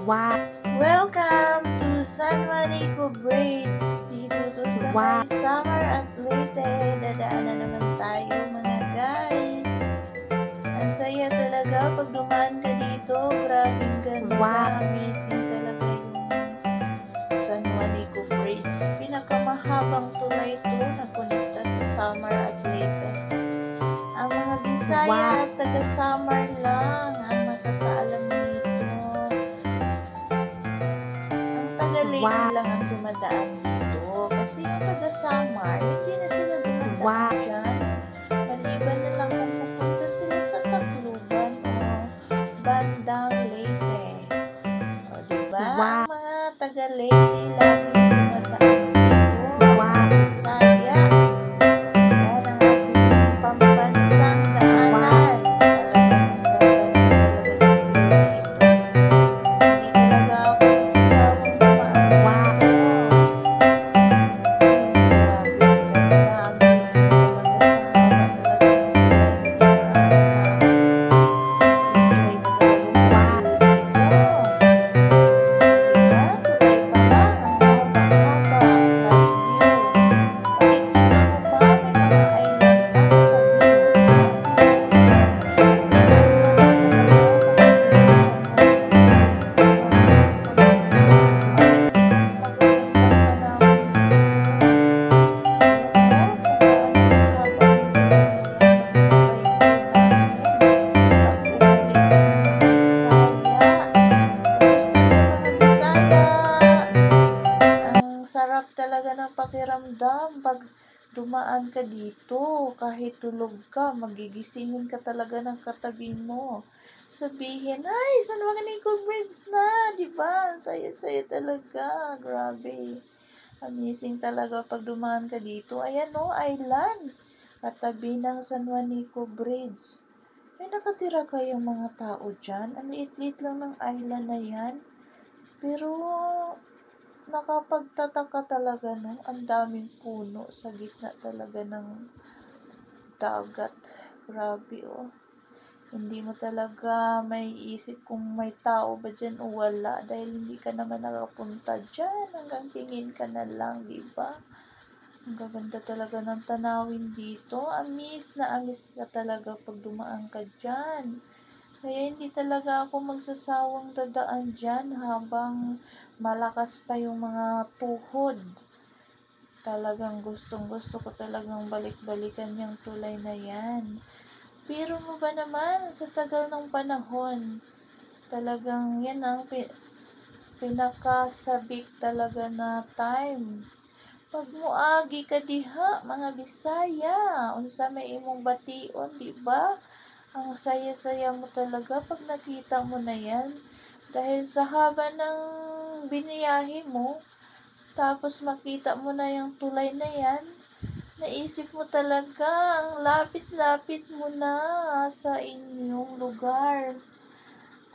Wow! Welcome to San Juanico Bridge. Dito to sa Wow! may Samar at Leyte. Dadaan na naman tayo mga guys. Ang saya talaga pag dumaan ka dito. Grabing ganda. Wow! Amazing talaga yung San Juanico Bridge. Pinakamahabang tulay ito na konekta sa Samar at Leyte. Ang mga Bisaya Wow! at taga Samar lang ang nakakaalam dito. Lady Wow! lang ang dumadaan dito. Kasi yung taga Samar, hindi na sila dumadaan Wow! dyan. Maliban na lang kung pupunta sila sa Tacloban o bandang Leyte. O diba? Wow! Ang mga taga Leyte lang yung dumadaan dito. Wow! Bisaya. Yan ang ating pambansang daanan. Sarap talaga ng pakiramdam pag dumaan ka dito. Kahit tulog ka, magigisingin ka talaga ng katabi mo. Sabihin, ay, San Juanico Bridge na, diba? Saya-saya talaga. Grabe. Amazing talaga pag dumaan ka dito. Ayan o, island. Katabi ng San Juanico Bridge. May nakatira kayong mga tao dyan. Ang liit-liit lang ng island na yan. Pero nakapagtataka talaga, no? Ang daming puno sa gitna talaga ng dagat. Grabe, oh. Hindi mo talaga may isip kung may tao ba dyan o wala dahil hindi ka naman nakapunta dyan. Hanggang tingin ka na lang, diba? Ang gaganda talaga ng tanawin dito. Amis na amis ka talaga pag dumaan ka dyan. Kaya hindi talaga ako magsasawang dadaan dyan habang malakas pa yung mga tuhod. Talagang gustong-gusto ko talagang balik-balikan yung tulay na yan. Pero mo ba naman, sa tagal ng panahon, talagang yan ang pinakasabik talaga na time. Pag muagi ka diha, mga Bisaya, unsa may imong bation, diba? Ang saya-saya mo talaga pag nakita mo na yan. Dahil sa haba ng biniyahe mo, tapos makita mo na yung tulay na yan, naisip mo talaga, ang lapit-lapit mo na sa inyong lugar.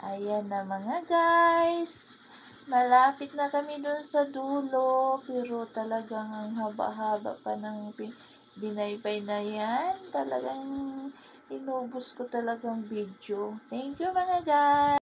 Ayan na mga guys. Malapit na kami dun sa dulo, pero talagang ang haba-haba pa ng binaybay na yan. Talagang inubos ko talagang video. Thank you mga guys.